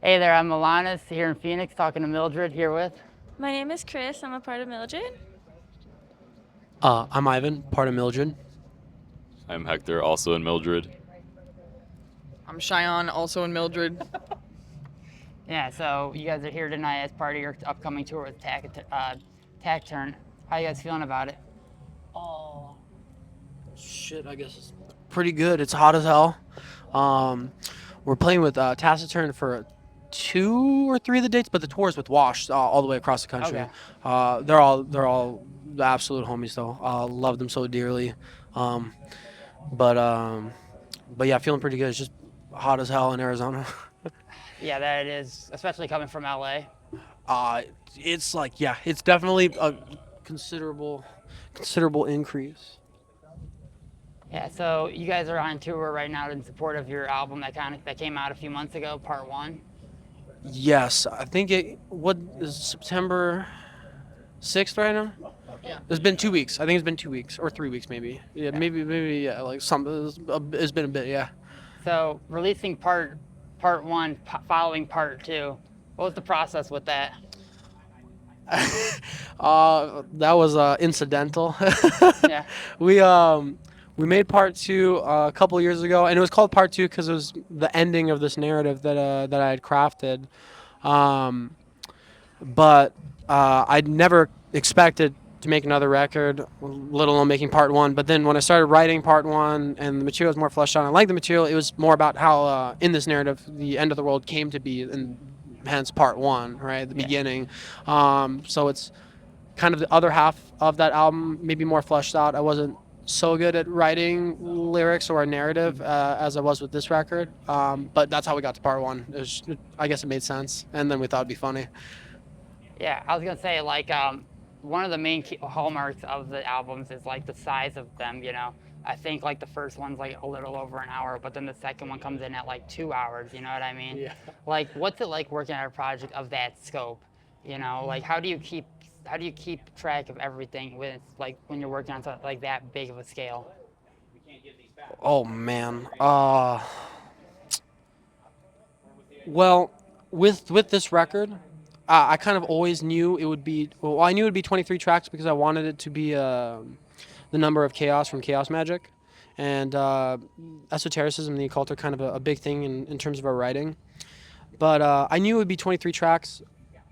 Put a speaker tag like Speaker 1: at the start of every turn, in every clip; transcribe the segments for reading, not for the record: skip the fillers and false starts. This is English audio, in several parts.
Speaker 1: Hey there, I'm Alanis here in Phoenix talking to Mildred here with.
Speaker 2: My name is Chris. I'm a part of Mildred.
Speaker 3: I'm Ivan, part of Mildred.
Speaker 4: I'm Hector, also in Mildred.
Speaker 5: I'm Cheyenne, also in Mildred.
Speaker 1: Yeah, so you guys are here tonight as part of your upcoming tour with Tack Turn. How you guys feeling about it?
Speaker 3: Oh, shit, I guess it's pretty good. It's hot as hell. We're playing with Taciturn for 2 or 3 of the dates, but the tour is with Wash all the way across the country.
Speaker 1: Okay.
Speaker 3: They're all the absolute homies though. Love them so dearly. Um, but um, but yeah, feeling pretty good. It's just hot as hell in Arizona.
Speaker 1: Yeah, that it is, especially coming from LA.
Speaker 3: uh, it's like it's definitely a considerable increase.
Speaker 1: Yeah, so you guys are on tour right now in support of your album that came out a few months ago, Part One.
Speaker 3: Yes, I think what is September 6th right now?
Speaker 5: Yeah.
Speaker 3: It's been 2 weeks. I think it's been 2 weeks or 3 weeks maybe. Yeah, maybe yeah, like it's been a bit, yeah.
Speaker 1: So releasing Part One following Part Two, what was the process with that?
Speaker 3: That was incidental.
Speaker 1: Yeah.
Speaker 3: We made part two a couple years ago, and it was called part two because it was the ending of this narrative that I had crafted. Um, but I'd never expected to make another record, let alone making part one. But then when I started writing part one and the material was more fleshed out, I liked the material. It was more about how in this narrative the end of the world came to be, and hence part one, right, the beginning. So it's kind of the other half of that album, maybe more fleshed out. I wasn't so good at writing lyrics or a narrative as I was with this record, but that's how we got to part one. I guess it made sense, and then we thought it'd be funny.
Speaker 1: Yeah, I was gonna say one of the main hallmarks of the albums is like the size of them. I think like the first one's like a little over an hour, but then the second one comes in at like 2 hours. You know what I mean?
Speaker 3: Yeah.
Speaker 1: Like, what's it like working on a project of that scope? Like how do you keep track of everything when you're working on something like that big of a scale?
Speaker 3: Oh man. Well, with this record, I kind of always knew it would be. Well, I knew it would be 23 tracks because I wanted it to be the number of chaos from Chaos Magic, and esotericism and the occult are kind of a big thing in terms of our writing. But I knew it would be 23 tracks.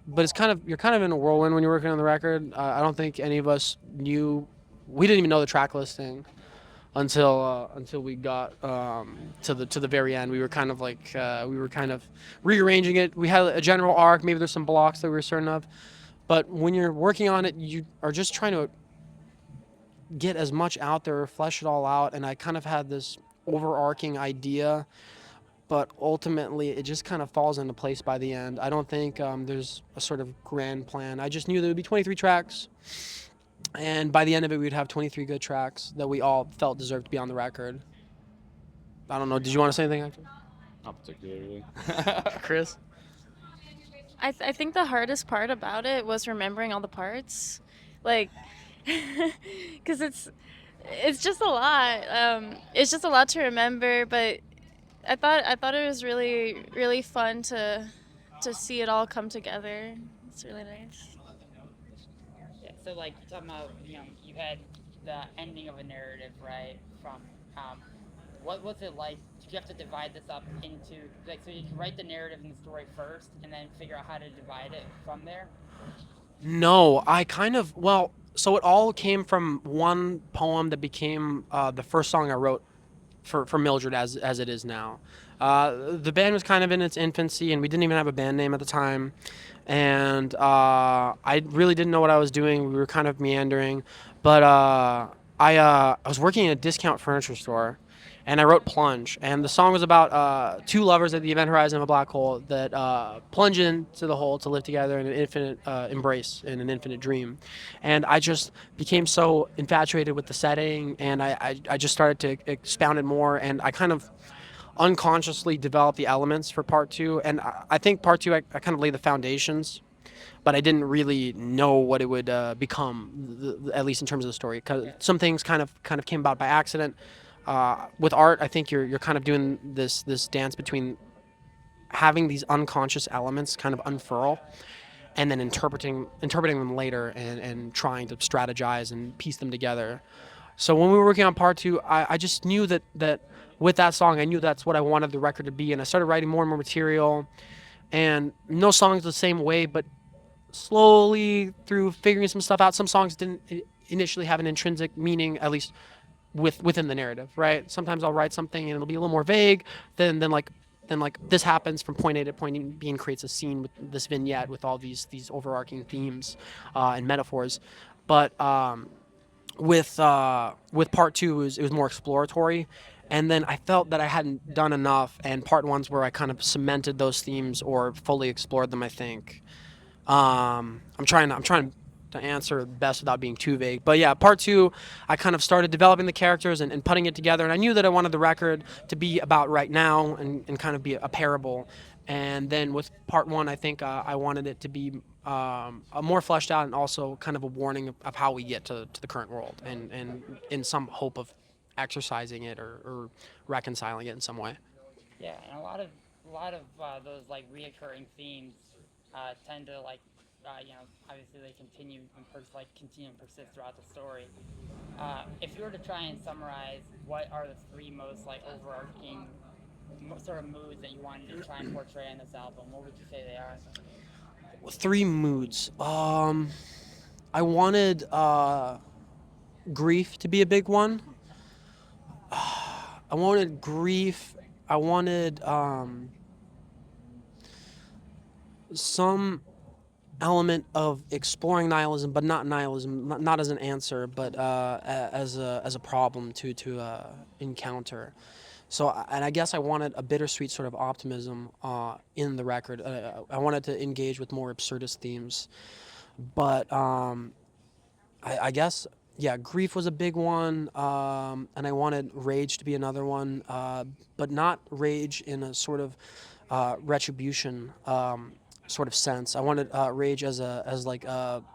Speaker 3: But you're kind of in a whirlwind when you're working on the record. I don't think any of us knew. We didn't even know the track listing until we got to the very end. We were kind of rearranging it. We had a general arc. Maybe there's some blocks that we were certain of, but when you're working on it, you are just trying to get as much out there, flesh it all out. And I kind of had this overarching idea, but ultimately it just kind of falls into place by the end. I don't think there's a sort of grand plan. I just knew there would be 23 tracks, and by the end of it, we'd have 23 good tracks that we all felt deserved to be on the record. I don't know. Did you want to say anything, Hector?
Speaker 4: Not particularly.
Speaker 3: Chris?
Speaker 2: I think the hardest part about it was remembering all the parts, like, because it's just a lot. It's just a lot to remember, but I thought it was really fun to see it all come together. It's really nice.
Speaker 1: Yeah, so like you're talking about, you had the ending of a narrative, right? From what was it like? Did you have to divide this up into so did you write the narrative and the story first, and then figure out how to divide it from there?
Speaker 3: No, so it all came from one poem that became the first song I wrote for Mildred as it is now. The band was kind of in its infancy, and we didn't even have a band name at the time. And I really didn't know what I was doing. We were kind of meandering, but I was working in a discount furniture store, and I wrote "Plunge." And the song was about two lovers at the event horizon of a black hole that plunge into the hole to live together in an infinite embrace, in an infinite dream. And I just became so infatuated with the setting, and I just started to expound it more, and I kind of unconsciously developed the elements for part two. And I think part two, I kind of laid the foundations, but I didn't really know what it would become, at least in terms of the story. 'Cause some things kind of came about by accident. With art, I think you're kind of doing this dance between having these unconscious elements kind of unfurl, and then interpreting them later, and trying to strategize and piece them together. So when we were working on part two, I just knew that with that song, I knew that's what I wanted the record to be, and I started writing more and more material, and no song's the same way, but slowly through figuring some stuff out, some songs didn't initially have an intrinsic meaning, at least within the narrative, right? Sometimes I'll write something and it'll be a little more vague, then this happens from point A to point B and creates a scene with this vignette with all these overarching themes and metaphors. But with part two, it was more exploratory, and then I felt that I hadn't done enough, and part one's where I kind of cemented those themes or fully explored them, I think. I'm trying to answer best without being too vague. But yeah, part two, I kind of started developing the characters and putting it together. And I knew that I wanted the record to be about right now and kind of be a parable. And then with part one, I think I wanted it to be more fleshed out and also kind of a warning of how we get to the current world, and in some hope of exercising it or reconciling it in some way.
Speaker 1: Yeah, and a lot of those like reoccurring themes tend to like obviously they continue and continue and persist throughout the story. If you were to try and summarize what are the three most like overarching sort of moods that you wanted to try and portray in this album, what would you say they are?
Speaker 3: Three moods. I wanted grief to be a big one. I wanted grief. I wanted some element of exploring nihilism, but not nihilism, not as an answer, but as a problem to encounter. So, and I guess I wanted a bittersweet sort of optimism in the record. I wanted to engage with more absurdist themes, but I guess, yeah, grief was a big one, and I wanted rage to be another one, but not rage in a sort of retribution sort of sense. I wanted rage as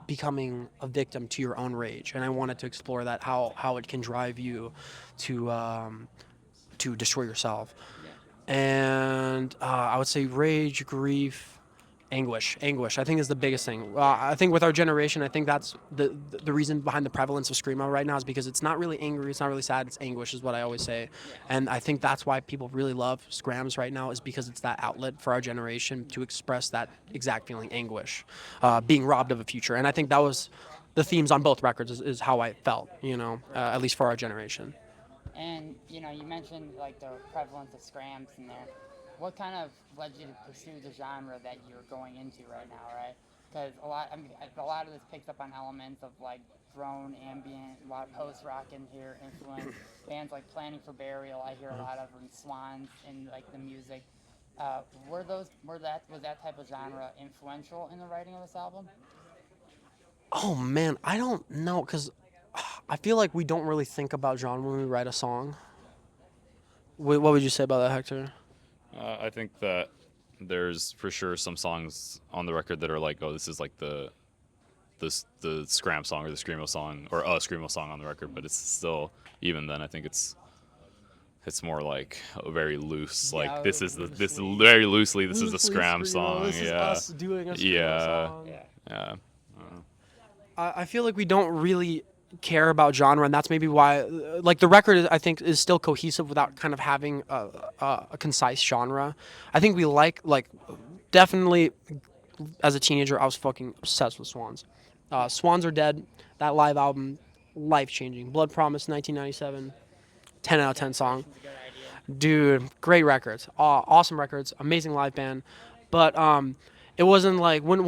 Speaker 3: becoming a victim to your own rage, and I wanted to explore that, how it can drive you to destroy yourself. And I would say rage, grief, anguish. I think is the biggest thing. I think with our generation, I think that's the reason behind the prevalence of screamo right now is because it's not really angry, it's not really sad, it's anguish is what I always say. And I think that's why people really love scrams right now, is because it's that outlet for our generation to express that exact feeling, anguish, being robbed of a future. And I think that was the themes on both records is how I felt, at least for our generation.
Speaker 1: And you mentioned like the prevalence of scrams in there. What kind of led you to pursue the genre that you're going into right now, right? Because a lot of this picks up on elements of like drone, ambient, a lot of post rock in here influence. Bands like Planning for Burial, I hear a lot of, and Swans in like the music. Was that type of genre influential in the writing of this album?
Speaker 3: Oh man, I don't know, because I feel like we don't really think about genre when we write a song. What would you say about that, Hector?
Speaker 4: I think that there's for sure some songs on the record that are like, oh, this is like the scram song or the screamo song or a screamo song on the record, but it's still, even then, I think it's more like very loose. Like
Speaker 1: Yeah,
Speaker 4: this is very loosely. This is the scram song.
Speaker 3: This is us doing a screamo song.
Speaker 4: Yeah.
Speaker 3: I feel like we don't really care about genre, and that's maybe why, like, the record I think is still cohesive without kind of having a concise genre. I think we like definitely as a teenager I was fucking obsessed with Swans. Swans Are Dead, that live album, life changing. Blood Promise, 1997, 10 out of 10 song. Dude, great records, awesome records, amazing live band, but it wasn't like when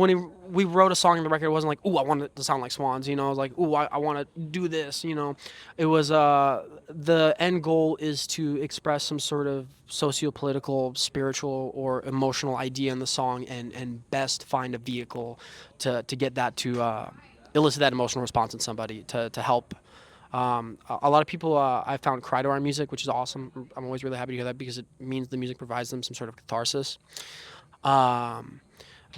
Speaker 3: we wrote a song in the record, it wasn't like, ooh, I want it to sound like Swans, It was like, ooh, I want to do this, It was the end goal is to express some sort of socio-political, spiritual, or emotional idea in the song, and best find a vehicle to get that to elicit that emotional response in somebody to help. A lot of people I found cry to our music, which is awesome. I'm always really happy to hear that because it means the music provides them some sort of catharsis.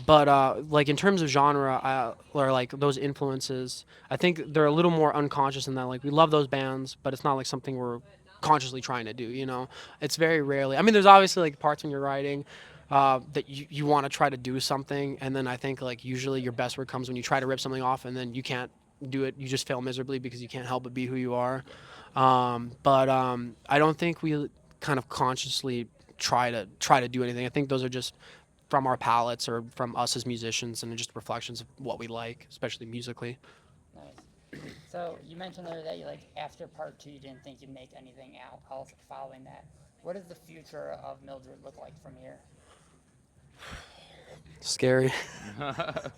Speaker 3: But like in terms of genre, or like those influences, I think they're a little more unconscious in that, like, we love those bands, but it's not like something we're consciously trying to do. It's very rarely. I mean, there's obviously like parts when you're writing, that you want to try to do something, and then I think like usually your best work comes when you try to rip something off and then you can't do it. You just fail miserably because you can't help but be who you are. But I don't think we kind of consciously try to do anything. I think those are just from our palettes or from us as musicians and just reflections of what we like, especially musically.
Speaker 1: Nice. So you mentioned there that you like after part two, you didn't think you'd make anything else following that. What does the future of Mildred look like from here?
Speaker 3: Scary.
Speaker 4: Part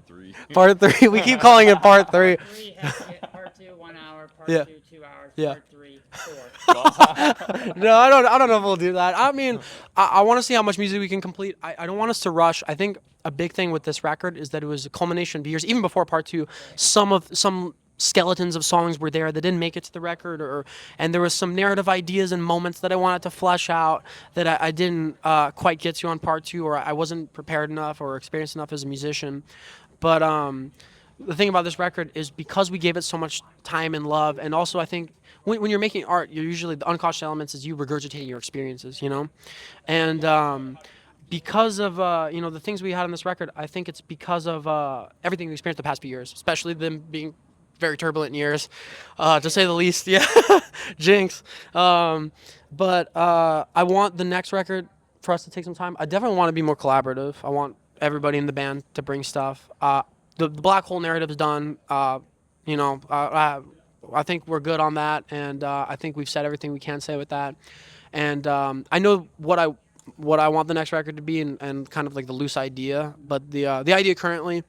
Speaker 4: 3.
Speaker 3: Part three. We keep calling it part three.
Speaker 1: Part three has to get part two 1 hour, part
Speaker 3: Yeah.
Speaker 1: two 2 hours,
Speaker 3: Yeah.
Speaker 1: part three 4.
Speaker 3: No, I don't know if we'll do that. I mean, I want to see how much music we can complete. I don't want us to rush. I think a big thing with this record is that it was a culmination of years, even before part two. Some skeletons of songs were there that didn't make it to the record, and there was some narrative ideas and moments that I wanted to flesh out that I didn't quite get to on part two, or I wasn't prepared enough or experienced enough as a musician. But the thing about this record is because we gave it so much time and love, and also I think when you're making art, you're usually the unconscious elements is you regurgitating your experiences, and because of the things we had on this record, I think it's because of everything we experienced the past few years, especially them being very turbulent years, to say the least. Yeah, jinx. But I want the next record for us to take some time. I definitely want to be more collaborative. I want everybody in the band to bring stuff. The black hole narrative is done. I think we're good on that, and I think we've said everything we can say with that. And I know what I want the next record to be, and kind of like the loose idea. But the idea currently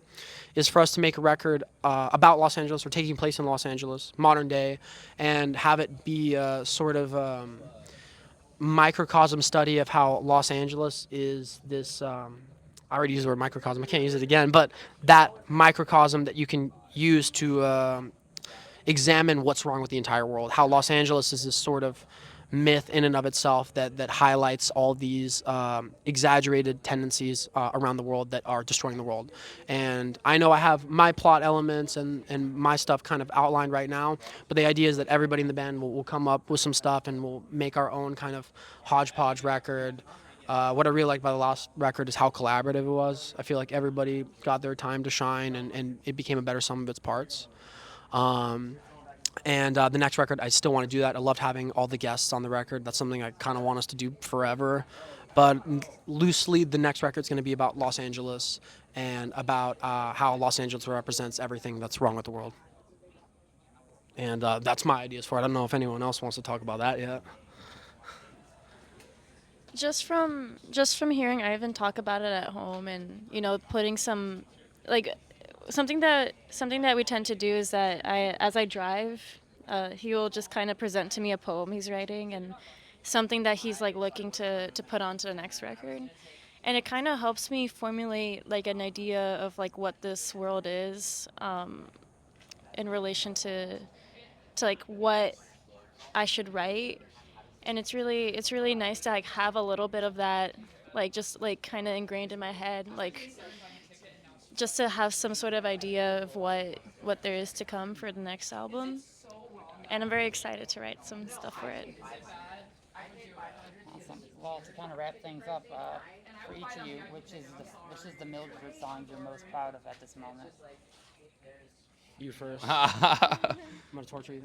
Speaker 3: is for us to make a record about Los Angeles or taking place in Los Angeles, modern day, and have it be a sort of microcosm study of how Los Angeles is this. I already used the word microcosm. I can't use it again, but that microcosm that you can use to examine what's wrong with the entire world. How Los Angeles is this sort of myth in and of itself that highlights all these exaggerated tendencies around the world that are destroying the world. And I know I have my plot elements and my stuff kind of outlined right now, but the idea is that everybody in the band will come up with some stuff and we'll make our own kind of hodgepodge record. What I really liked about the last record is how collaborative it was. I feel like everybody got their time to shine and it became a better sum of its parts. And the next record, I still want to do that. I loved having all the guests on the record. That's something I kind of want us to do forever. But loosely, the next record's going to be about Los Angeles and about how Los Angeles represents everything that's wrong with the world. And that's my ideas for it. I don't know if anyone else wants to talk about that yet.
Speaker 2: Just from hearing Ivan talk about it at home, and putting some something that we tend to do is that as I drive, he will just kind of present to me a poem he's writing and something that he's like looking to put onto the next record, and it kind of helps me formulate like an idea of like what this world is in relation to like what I should write. And it's really nice to like have a little bit of that like just like kind of ingrained in my head, like just to have some sort of idea of what there is to come for the next album. And I'm very excited to write some stuff for it.
Speaker 1: Awesome. Well, to kind of wrap things up, for each of you, which is the Mildred song you're most proud of at this moment?
Speaker 3: You first. I'm gonna torture you.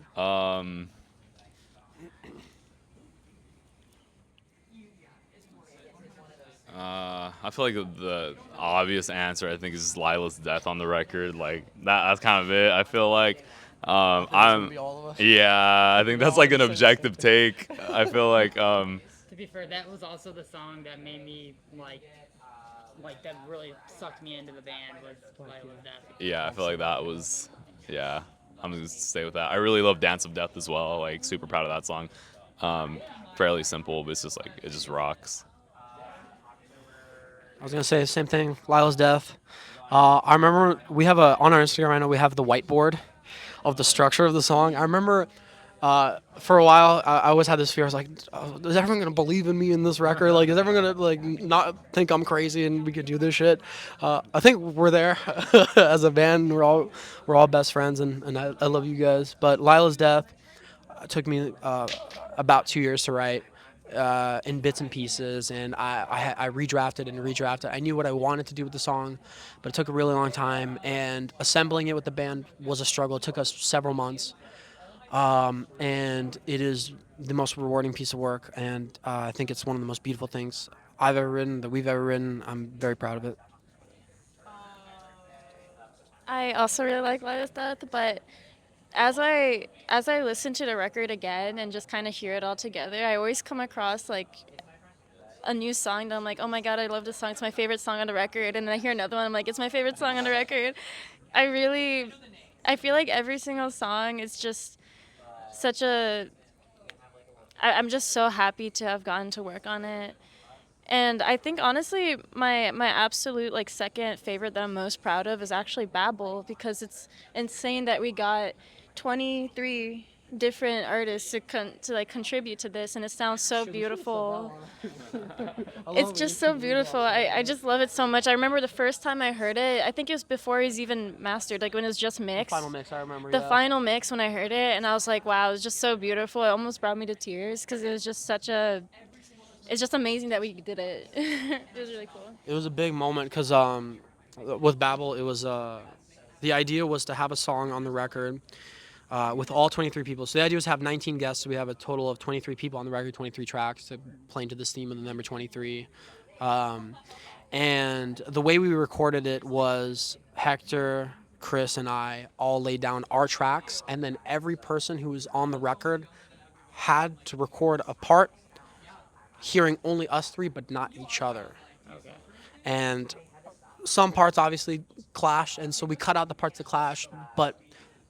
Speaker 4: I feel like the obvious answer I think is Lila's death on the record. Like that's kind of it. I feel like I'm. Yeah, I think that's like an objective take. I feel like.
Speaker 1: To be fair, that was also the song that made me like that really sucked me into the band was Lila's death.
Speaker 4: Yeah, I feel like that was. Yeah, I'm gonna stay with that. I really love Dance of Death as well. Like super proud of that song. Fairly simple, but it's just like it just rocks.
Speaker 3: I was gonna say the same thing. Lila's death. I remember we have on our Instagram right now. We have the whiteboard of the structure of the song. I remember for a while I always had this fear. I was like, oh, is everyone gonna believe in me in this record? Like, is everyone gonna like not think I'm crazy and we could do this shit? I think we're there as a band. We're all best friends, and I love you guys. But Lila's death took me about 2 years to write. in bits and pieces, and I redrafted and redrafted. I knew what I wanted to do with the song, but it took a really long time, and assembling it with the band was a struggle. It took us several months, and it is the most rewarding piece of work, and I think it's one of the most beautiful things I've ever written, that we've ever written. I'm very proud of it.
Speaker 2: I also really like Light of Death, but as I listen to the record again and just kind of hear it all together, I always come across like a new song that I'm like, oh my god, I love this song. It's my favorite song on the record. And then I hear another one, I'm like, it's my favorite song on the record. I feel like every single song is just such I'm just so happy to have gotten to work on it. And I think honestly, my absolute like second favorite that I'm most proud of is actually Babel, because it's insane that we got 23 different artists to like contribute to this, and it sounds so beautiful. It's just so beautiful. I just love it so much. I remember the first time I heard it, I think it was before it was even mastered, like when it was just mixed.
Speaker 3: Final mix, I remember.
Speaker 2: The
Speaker 3: Yeah.
Speaker 2: final mix when I heard it, and I was like, wow, it was just so beautiful. It almost brought me to tears because it was just it's just amazing that we did it. It was really cool.
Speaker 3: It was a big moment because with Babel, it was the idea was to have a song on the record with all 23 people. So the idea was to have 19 guests. So we have a total of 23 people on the record, 23 tracks to play into this theme of the number 23. And the way we recorded it was Hector, Chris, and I all laid down our tracks, and then every person who was on the record had to record a part hearing only us three but not each other.
Speaker 1: Okay.
Speaker 3: And some parts obviously clash, and so we cut out the parts that clash, but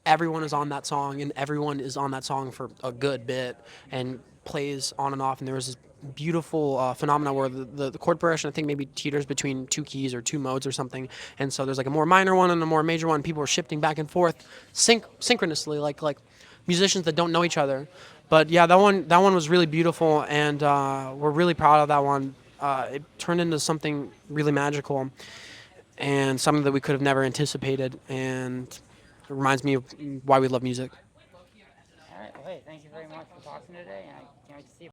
Speaker 3: everyone is on that song, and everyone is on that song for a good bit and plays on and off. And there was this beautiful phenomena where the chord progression, I think, maybe teeters between two keys or two modes or something, and so there's like a more minor one and a more major one. People were shifting back and forth synchronously, like musicians that don't know each other. But yeah, that one was really beautiful, and we're really proud of that one. It turned into something really magical and something that we could have never anticipated, and it reminds me of why we love music.
Speaker 1: All right. Well, hey, thank you very much for talking today, and I can't wait to see